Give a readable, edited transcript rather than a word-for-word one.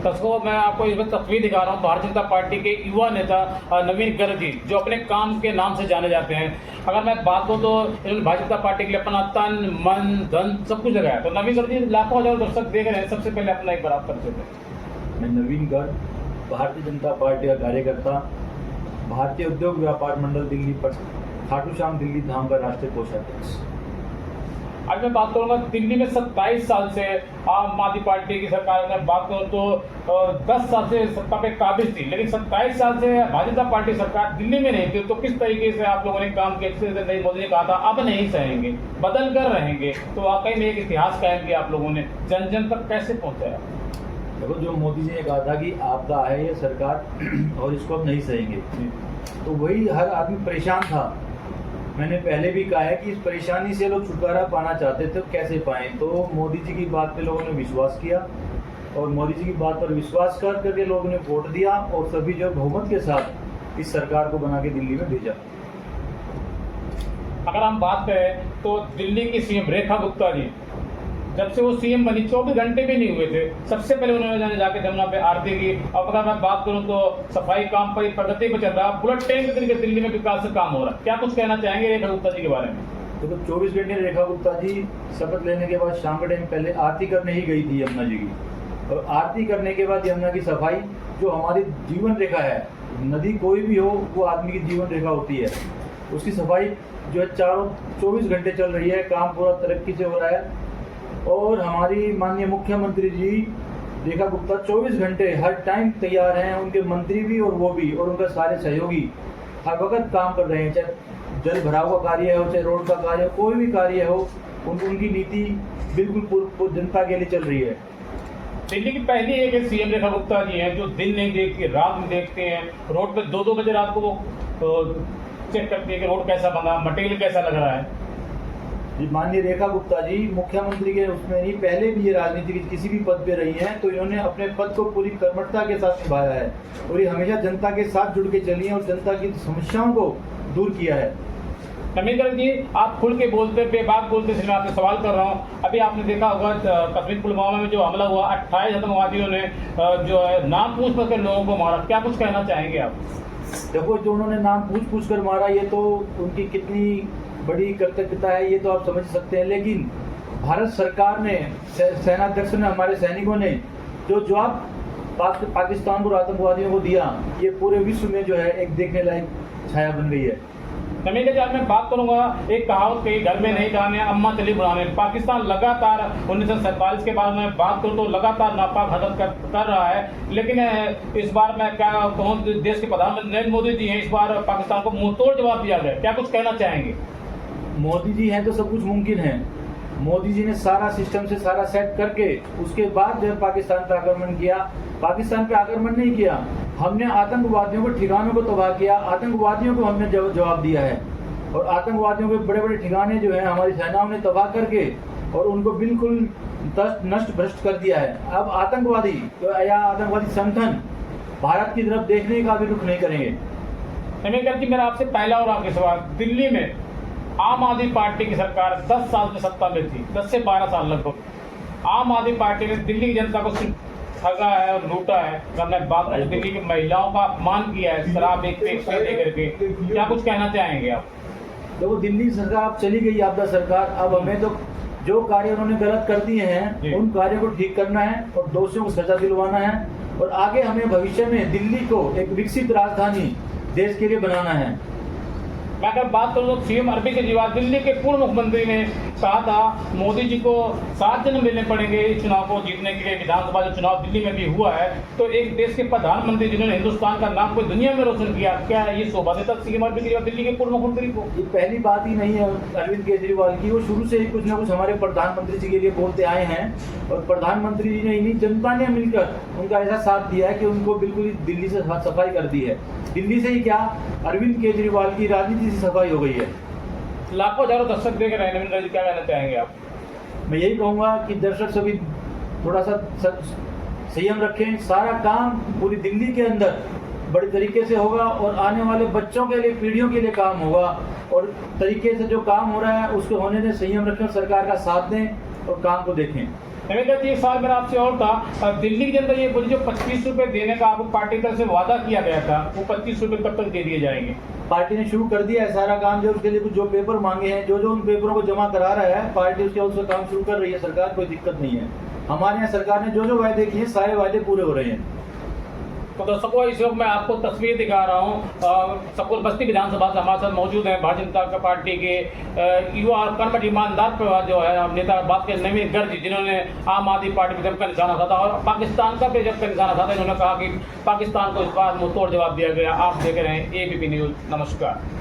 दर्शकों, मैं आपको इस वक्त तस्वीर दिखा रहा हूँ भारतीय जनता पार्टी के युवा नेता नवीन गर्ग जी, जो अपने काम के नाम से जाने जाते हैं। अगर मैं बात करूँ तो इन्होंने भारतीय जनता पार्टी के लिए अपना तन मन धन सब कुछ लगाया। तो नवीन गर्ग जी, लाखों हजारों दर्शक देख रहे हैं, सबसे पहले अपना एक बार आप परिचय दें। मैं नवीन गर्ग, भारतीय जनता पार्टी का कार्यकर्ता, भारतीय उद्योग व्यापार मंडल दिल्ली पर खाटू श्याम दिल्ली धाम का राष्ट्रीय कोषाध्यक्ष। आज मैं बात करूंगा दिल्ली में 27 साल से आम आदमी पार्टी की सरकार में बात करूं तो 10 साल से सत्ता पे काबिज थी, लेकिन 27 साल से भारतीय जनता पार्टी सरकार दिल्ली में नहीं थी। तो किस तरीके से आप लोगों ने काम किया? नरेंद्र मोदी ने कहा था अब नहीं सहेंगे, बदल कर रहेंगे, तो वाकई में एक इतिहास कायम किया आप लोगों ने। जन जन तक कैसे पहुंचाया? देखो, जो मोदी जी ने कहा था कि आपदा है ये सरकार और इसको अब नहीं सहेंगे, तो वही हर आदमी परेशान था। मैंने पहले भी कहा है कि इस परेशानी से लोग छुटकारा पाना चाहते थे, तो कैसे पाएं? तो मोदी जी की बात पे लोगों ने विश्वास किया और मोदी जी की बात पर विश्वास करके लोगों ने वोट दिया और सभी जो बहुमत के साथ इस सरकार को बना के दिल्ली में भेजा। अगर हम बात करें तो दिल्ली की सीएम रेखा गुप्ता जी, जब से वो सीएम बनी 24 घंटे भी नहीं हुए थे, सबसे पहले उन्होंने जाके जमुना पे आरती की। और अगर मैं बात करूं तो सफाई काम पर प्रगति पर चल रहा है, बुलेट ट्रेन के तरीके दिल्ली में विकास का काम हो रहा है। क्या कुछ कहना चाहेंगे रेखा गुप्ता जी के बारे में? तो 24 घंटे रेखा गुप्ता जी शपथ लेने के बाद शाम के टाइम पहले आरती करने ही गई थी यमुना जी की, और आरती करने के बाद यमुना की सफाई, जो हमारी जीवन रेखा है, नदी कोई भी हो वो आदमी की जीवन रेखा होती है, उसकी सफाई जो है चारों 24 घंटे चल रही है। काम पूरा तरक्की से हो रहा है और हमारी माननीय मुख्यमंत्री जी रेखा गुप्ता 24 घंटे हर टाइम तैयार हैं। उनके मंत्री भी और वो भी और उनका सारे सहयोगी हर वक्त काम कर रहे हैं, चाहे जल भराव का कार्य हो, चाहे रोड का कार्य हो, कोई भी कार्य हो, उनकी नीति बिल्कुल जनता के लिए चल रही है। दिल्ली की पहली एक सीएम रेखा गुप्ता जी हैं जो दिन नहीं देखते, रात में देखते हैं। रोड पे 2-2 बजे रात को वो चेक करते हैं कि रोड कैसा बना, मटेरियल कैसा लग रहा है। जी, माननीय रेखा गुप्ता जी मुख्यमंत्री के उसमें नहीं, पहले भी ये राजनीति की किसी भी पद पे रही हैं, तो इन्होंने अपने पद को पूरी कर्मठता के साथ निभाया है और ये हमेशा जनता के साथ जुड़ के चली हैं और जनता की समस्याओं को दूर किया है। नवीन गर्ग जी, आप खुल के बोलते, बेबाक बोलते, इसलिए मैं आपसे सवाल कर रहा हूँ। अभी आपने देखा होगा कश्मीर पुलवामा में जो हमला हुआ, 28 आतंकवादियों ने जो है नाम पूछ कर लोगों को मारा। क्या कुछ कहना चाहेंगे आप? देखो, जो उन्होंने नाम पूछ कर मारा, ये तो उनकी कितनी बड़ी कृतज्ञता है ये तो आप समझ सकते हैं। लेकिन भारत सरकार ने, सेनाध्यक्ष ने, हमारे सैनिकों ने जो जवाब पाकिस्तान को, आतंकवादियों को दिया, ये पूरे विश्व में जो है एक देखने लायक छाया बन गई है। नवीन जी, आज मैं बात करूंगा, एक कहावत कही, घर में नहीं जाने अम्मा चली बुलाने। पाकिस्तान लगातार 1947 के बाद में बात करूं तो लगातार नापाक हरकत कर रहा है, लेकिन इस बार मैं क्या कहूँ, देश के प्रधानमंत्री नरेंद्र मोदी जी हैं, इस बार पाकिस्तान को मुंहतोड़ जवाब दिया गया। क्या कुछ कहना चाहेंगे? मोदी जी हैं तो सब कुछ मुमकिन है। मोदी जी ने सारा सिस्टम से सारा सेट करके उसके बाद जब पाकिस्तान पर आक्रमण किया, पाकिस्तान पे आक्रमण नहीं किया, हमने आतंकवादियों को, ठिकानों को तबाह किया, आतंकवादियों को हमने जवाब दिया है और आतंकवादियों के बड़े बड़े ठिकाने जो है हमारी सेनाओं ने तबाह करके और उनको बिल्कुल नष्ट भ्रष्ट कर दिया है। अब आतंकवादी या आतंकवादी संगठन भारत की तरफ देखने का भी रुख नहीं करेंगे। नवीन गर्ग जी, मेरा आपसे पहला और आखिरी सवाल, दिल्ली में आम आदमी पार्टी की सरकार 10 साल से सत्ता में थी, 10 से 12 साल लगभग। आम आदमी पार्टी ने दिल्ली की जनता को ठगा है और लूटा है। अगर मैं बात करूं, दिल्ली की महिलाओं का अपमान किया है, शराब एक पे लेकर के। क्या कुछ कहना चाहेंगे आप? देखो, दिल्ली सरकार अब चली गई, आपदा सरकार। अब हमें तो जो कार्य उन्होंने गलत कर दिए हैं उन कार्यों को ठीक करना है और दोषियों को सजा दिलवाना है और आगे हमें भविष्य में दिल्ली को एक विकसित राजधानी देश के लिए बनाना है। मैं अगर बात करूं तो सीएम अरविंद केजरीवाल, दिल्ली के पूर्व मुख्यमंत्री, ने कहा था मोदी जी को 7 जन्म मिलने पड़ेंगे इस चुनाव को जीतने के लिए। विधानसभा जो चुनाव दिल्ली में भी हुआ है, तो एक देश के प्रधानमंत्री जिन्होंने हिंदुस्तान का नाम पूरी दुनिया में रोशन किया, क्या ये शोभा देता सीएम अरविंद केजरीवाल दिल्ली के पूर्व मुख्यमंत्री को? ये पहली बात ही नहीं है अरविंद केजरीवाल की, वो शुरू से ही कुछ ना कुछ हमारे प्रधानमंत्री जी के लिए बोलते आए हैं और प्रधानमंत्री जी ने, इन्हीं जनता ने मिलकर उनका ऐसा साथ दिया है कि उनको बिल्कुल दिल्ली से सफाई कर दी है। दिल्ली से ही क्या, अरविंद केजरीवाल की राजनीति से सफाई हो गई है। लाखों हजारों दर्शक देख रहे हैं, नवीन जी क्या कहना चाहेंगे आप? मैं यही कहूँगा कि दर्शक सभी थोड़ा सा संयम रखें। सारा काम पूरी दिल्ली के अंदर बड़े तरीके से होगा और आने वाले बच्चों के लिए, पीढ़ियों के लिए काम होगा और तरीके से जो काम हो रहा है उसको होने दें, संयम रखें, सरकार का साथ दें और काम को देखें। नरेंद्र जी, एक सवाल मेरा आपसे और था, दिल्ली के अंदर ये बोली जो 25 रुपए देने का आपको पार्टी तरफ से वादा किया गया था, वो 25 रुपए कब तक दे दिए जाएंगे? पार्टी ने शुरू कर दिया है सारा काम। जो उसके लिए कुछ जो पेपर मांगे हैं, जो जो उन पेपरों को जमा करा रहा है पार्टी, उसका काम शुरू कर रही है सरकार। कोई दिक्कत नहीं है। हमारे यहाँ सरकार ने जो जो वायदे किए सारे वायदे पूरे हो रहे हैं। तो दर्शकों, इस वक्त मैं आपको तस्वीर दिखा रहा हूँ, सकूल बस्ती विधानसभा से हमारे साथ मौजूद हैं भारतीय जनता पार्टी के युवा और कर्मठ ईमानदार जो है नेता बात के नवीन गर्ग, जिन्होंने आम आदमी पार्टी पर का निशाना साधा और पाकिस्तान का भी जब का निशाना साधा। इन्होंने कहा कि पाकिस्तान को इस बार मुंह तोड़ जवाब दिया गया। आप देख रहे हैं ABP न्यूज़। नमस्कार।